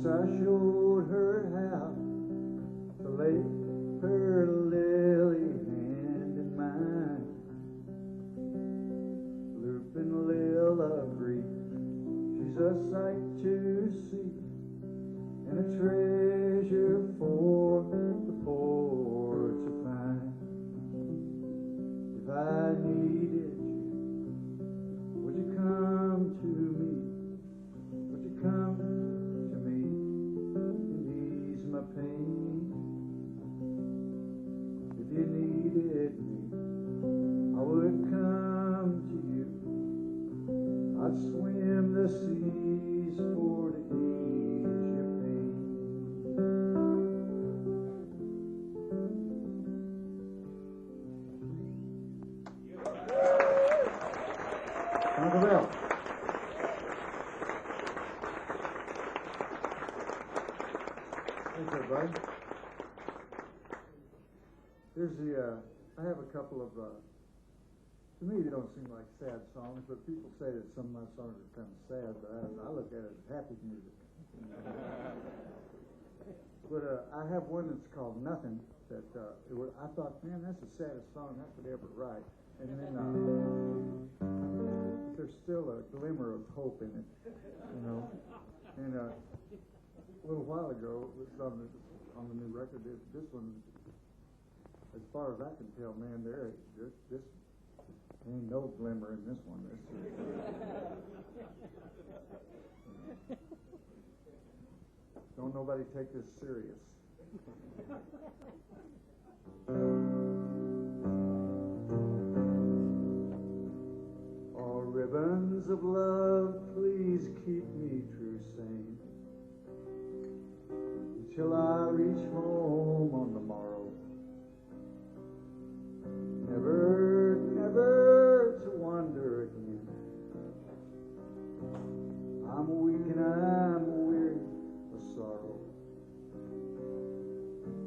I showed her how to lay her lily hand in mine. Looping Lila Creek, she's a sight to see and a treasure for the poor to find. If I needed you, would you come to me? Would you come to me and ease my pain? If you needed me, I would come to you. I'd swim the seas for to ease your pain. Uncle Bill. Thanks, everybody. Here's the, I have a couple of, to me they don't seem like sad songs, but people say that some of my songs are kind of sad, but I look at it as happy music. But I have one that's called Nothing, that I thought, man, that's the saddest song I could ever write. And then there's still a glimmer of hope in it, you know. And a little while ago, it was on the new record. This one, as far as I can tell, man, there ain't no glimmer in this one. Don't nobody take this serious. All ribbons of love, please keep me true sane until I reach home on the morrow. Never, never to wander again. I'm weak and I'm weary of sorrow.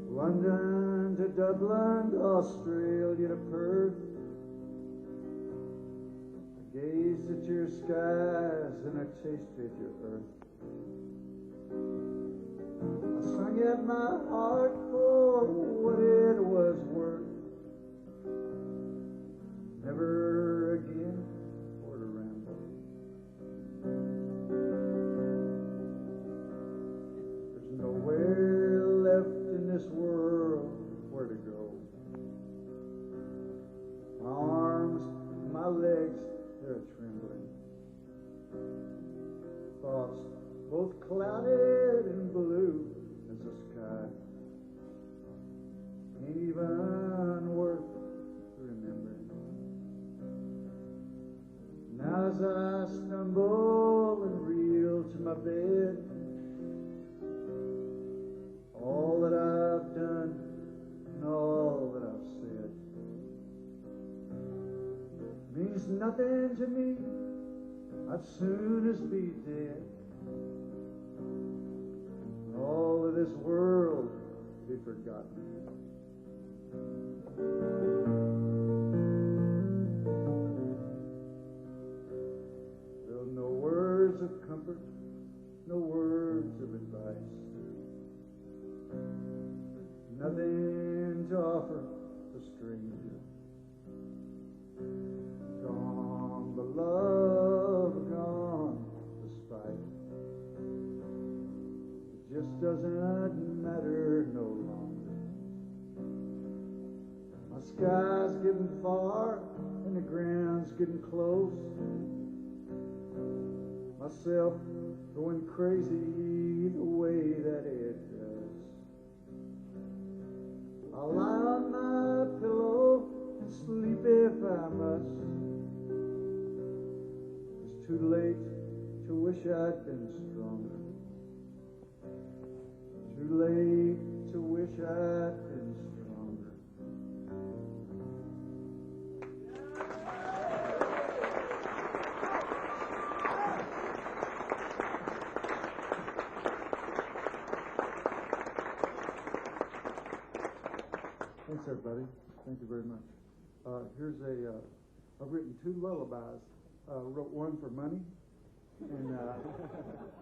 London to Dublin, Australia to Perth. I gazed at your skies and I tasted your earth. I sung at my heart for what it was worth. Never again for to ramble. There's nowhere left in this world where to go. My arms, my legs, they're trembling. Thoughts both clouded and blue as the sky. Ain't even worth remembering. Now as I stumble and reel to my bed, all that I've done and all that I've said means nothing to me. I'd soon as be dead. All of this world be forgotten. There'll no words of comfort, no words of advice, nothing to offer the stranger. Gone the love, gone the spite. It just doesn't matter no longer. sky's getting far and the ground's getting close. Myself going crazy the way that it does. I'll lie on my pillow and sleep if I must. It's too late to wish I'd been stronger. Too late to wish I'd been stronger. Thanks, everybody. Thank you very much. I've written 2 lullabies. I wrote one for money, and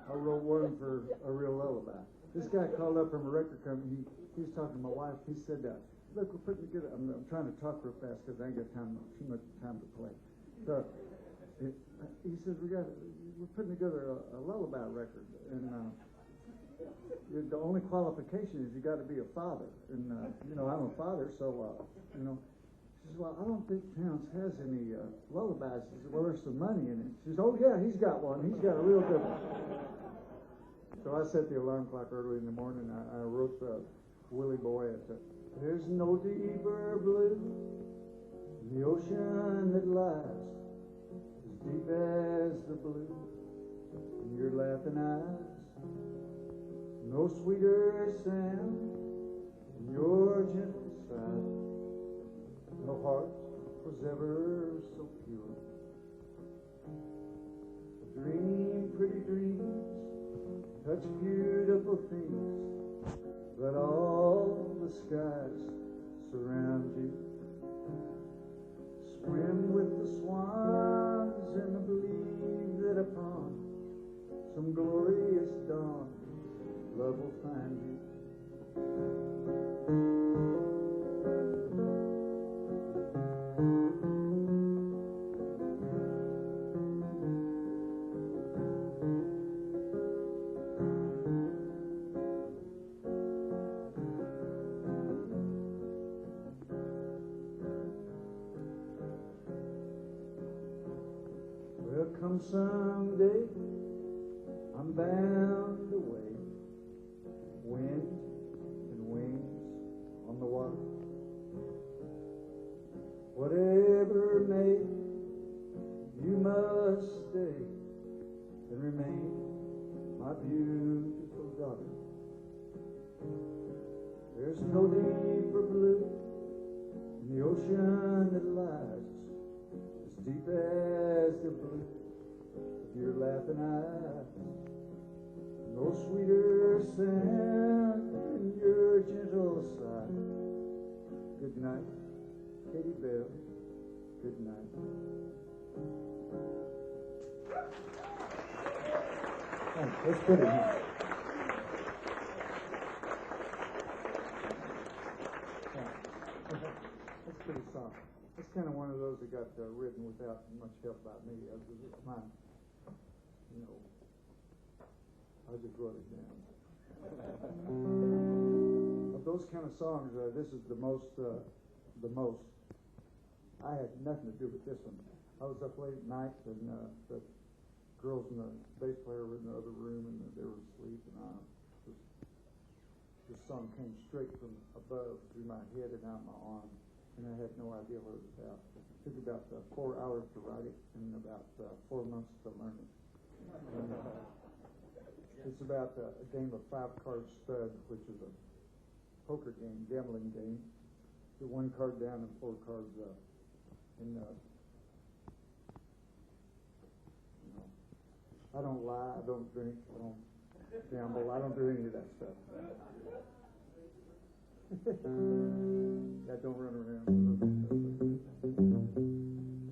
I wrote one for a real lullaby. This guy called up from a record company. He was talking to my wife. He said, look, we're putting together, I'm trying to talk real fast because I ain't got too much time to play. So he says, we're putting together a lullaby record, and the only qualification is you got to be a father. And, I'm a father, so, he says, well, I don't think Towns has any lullabies. He says, well, there's some money in it. She says, oh, yeah, he's got one. He's got a real good one. So I set the alarm clock early in the morning. I wrote the Willie Boy at there's no deeper blue in the ocean that lies as deep as the blue in your laughing eyes. No sweeter sound than your gentle sigh. No heart was ever so pure. Dream pretty dreams, touch beautiful things, let all the skies surround you. Swim with the swans and believe that upon some glorious dawn love will find you. Well, come someday, I'm bound away, wind and wings on the water. Whatever may, you must stay and remain my beautiful daughter. There's no deeper blue in the ocean that lies as deep as the blue of your laughing eyes. No sweeter sound than your gentle sigh. Good night, Katie Bell. Good night. Oh, that's pretty, huh? That's pretty soft. It's kind of one of those that got written without much help by me. It's mine. I just wrote it down. Of those kind of songs, this is the most. I had nothing to do with this one. I was up late at night, and the girls and the bass player were in the other room, and they were asleep, and this song came straight from above through my head and out my arm, and I had no idea what it was about. It took about 4 hours to write it, and about 4 months to learn it. And, it's about a game of 5-card stud, which is a poker game, gambling game. Put 1 card down and 4 cards up. And I don't lie, I don't drink, I don't gamble, I don't do any of that stuff. I don't run around.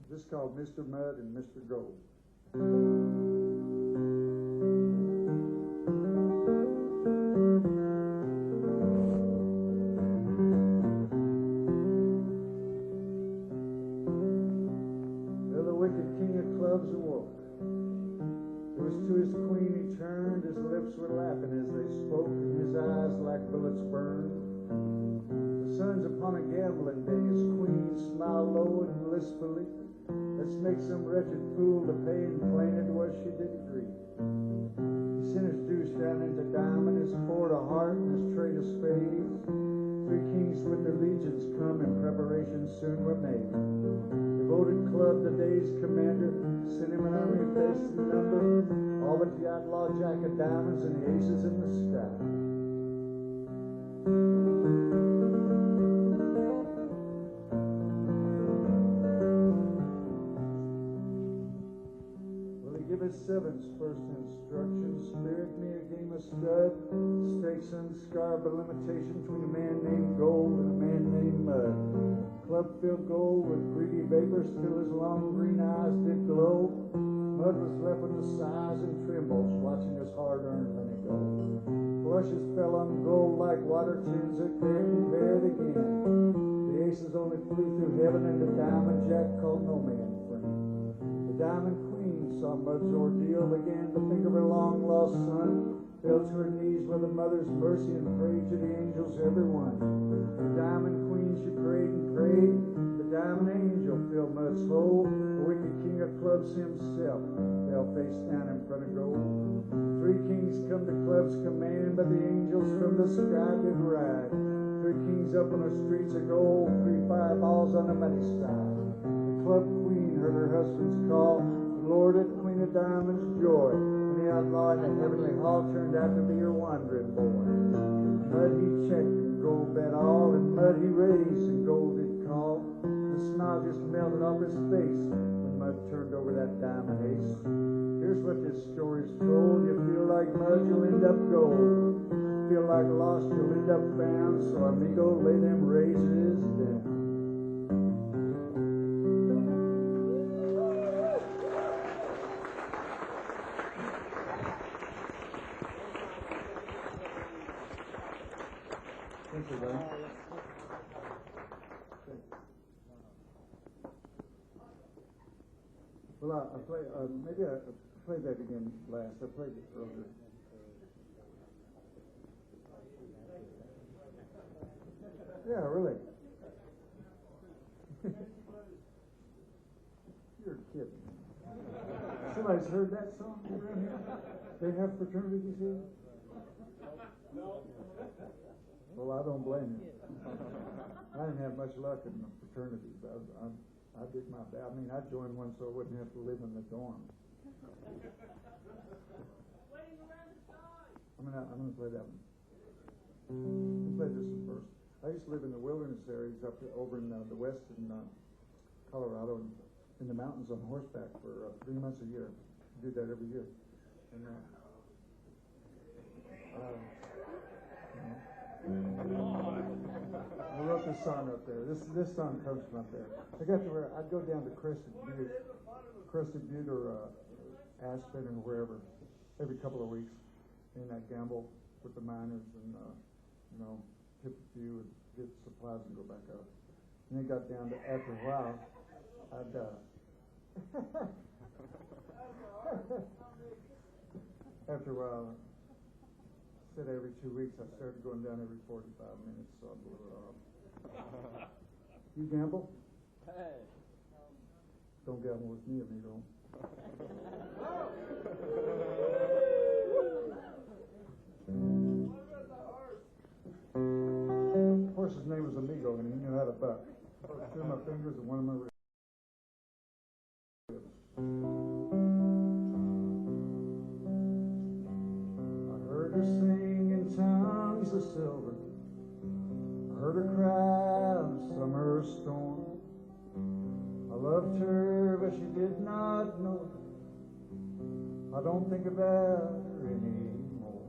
This is called Mr. Mud and Mr. Gold. Were laughing as they spoke, and his eyes like bullets burned. The sun's upon a gambling day, his queen blissfully. Let's make some wretched fool to pay, and plain it was she did agree. He sent his deuce down into Diamond, his fort a heart, and his trade of spades. 3 kings with their legions come, and preparations soon were made. Devoted club, the day's commander, sent him an army of best in number, all but the outlaw jack of diamonds and the aces in the sky. Give us sevens first instructions. Spirit me a game of stud. Stakes unscarred by limitation between a man named Gold and a man named Mud. Club filled gold with greedy vapors till his long green eyes did glow. Mud was left with the sighs and trembles, watching his hard-earned money go. Flushes fell on gold like water tins that can't compare it again. The aces only flew through heaven, and the diamond jack called no man friend. The diamond saw Mud's ordeal, began to think of her long-lost son, fell to her knees with a mother's mercy and prayed to the angels, every one. The diamond queen, she prayed and prayed. The diamond angel filled Mud's hole. The wicked king of clubs himself fell face down in front of gold. 3 kings come to club's command, but the angels from the sky did ride. 3 kings up on the streets of gold, 3 fireballs on the money side. The club queen heard her husband's call, Lord and Queen of Diamonds' joy, and the outlaw in the heavenly hall turned out to be her wandering boy. Mud he checked and gold bet all, and Mud he raised and gold did call. The smile just melted off his face when Mud turned over that diamond ace. Here's what this story's told. You feel like Mud, you'll end up gold. Feel like lost, you'll end up found. So amigo, lay them razors down. Well, I play. Maybe I played that again last. I played it earlier. Yeah, really. You're kidding. Somebody's heard that song around here? They have fraternities here? No. Well, I don't blame you. I didn't have much luck in the fraternities. I did my best. I mean, I joined one so I wouldn't have to live in the dorm. I'm gonna play that one. Let's play this one first. I used to live in the wilderness areas over in the west in Colorado, in the mountains on horseback for 3 months a year. I do that every year. And I wrote this song up there. This song comes from up there. I got to where I'd go down to Crested Butte or Aspen or wherever every couple of weeks, and I'd gamble with the miners and tip a few and get supplies and go back up. And it got down to after a while, I'd after a while. Said every 2 weeks. I started going down every 45 minutes, so I blew it off. You gamble? Hey. Don't gamble with me, amigo. The horse's name was Amigo, and he knew how to buck. Two of my fingers and one of my ribs. I heard her sing in tongues of silver. I heard her cry in a summer storm. I loved her, but she did not know it. I don't think about her anymore.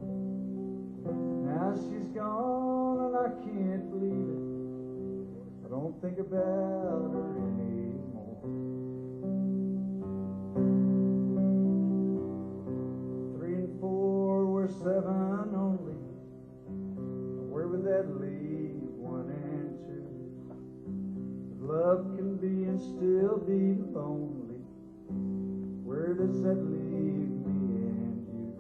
Now she's gone and I can't believe it. I don't think about her anymore. 3 and 4 were 7 only. Where would that leave 1 and 2? Love can be and still be lonely. Where does that leave me and you?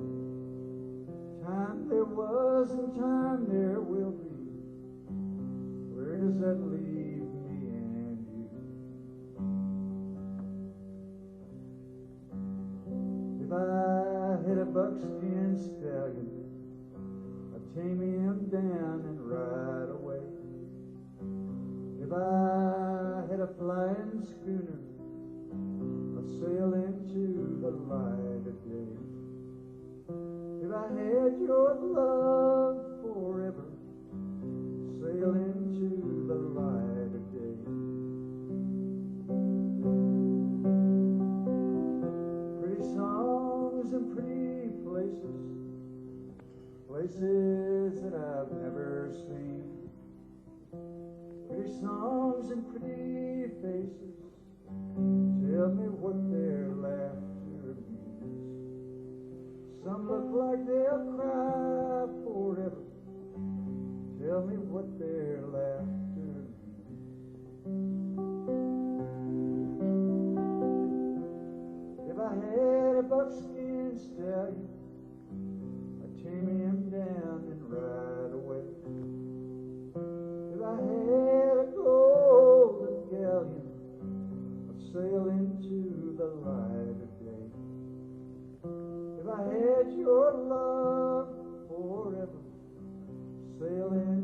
Time there was and time there will be. Where does that leave me and you? had a buckskin stallion, I'd tame him down and ride away. If I had a flying schooner, I'd sail into the light of day. If I had your love forever, sail into the light of day. Pretty songs and pretty places, places that I've never seen. Pretty songs and pretty faces, tell me what their laughter means. Some look like they'll cry forever, tell me what their laughter means. If I had a buckskin stallion, I'd tame him down and ride away. If I had a golden galleon, I'd sail into the light of day. If I had your love forever, sail in